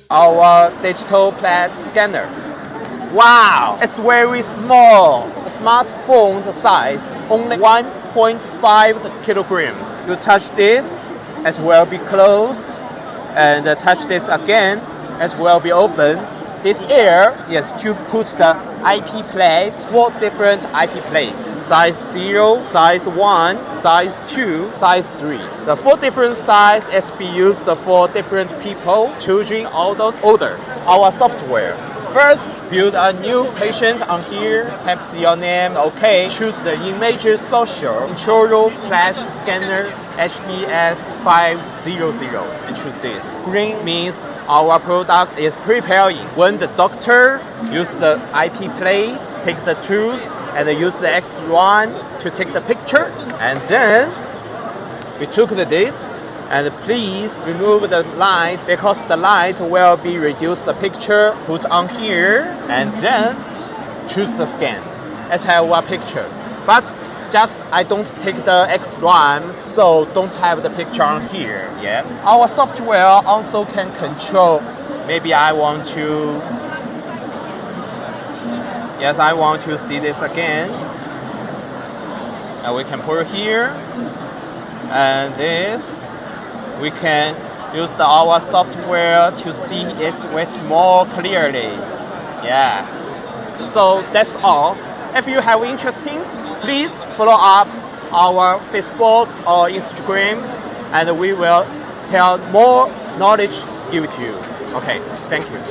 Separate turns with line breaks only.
Our digital plate scanner. Wow, it's very small. A smartphone size, only 1.5 kilograms. You touch this, as well be closed, and touch this again, as well be open. This air is to put the IP plates, 4 different IP plates. Size 0, size 1, size 2, size 3. The 4 different sizes is be used for different people, children, adults, older. Our software. First, build a new patient on here, type your name, okay, choose the image social, intraoral plate scanner HDS-500, and choose this. Green means our product is preparing. When the doctor use the IP plate, take the tools, and use the X1 to take the picture, and then we took this. And please remove the light because the light will be reduce the picture, put on here, and then choose the scan. Let's have one picture. But just I don't take the X1, so don't have the picture on here. Yeah. Our software also can control. Maybe I want to. Yes, I want to see this again. And we can put here, and this. We can use our software to see it with more clearly. Yes. So that's all. If you have interesting, please follow up our Facebook or Instagram, and we will tell more knowledge give to you. Okay, thank you.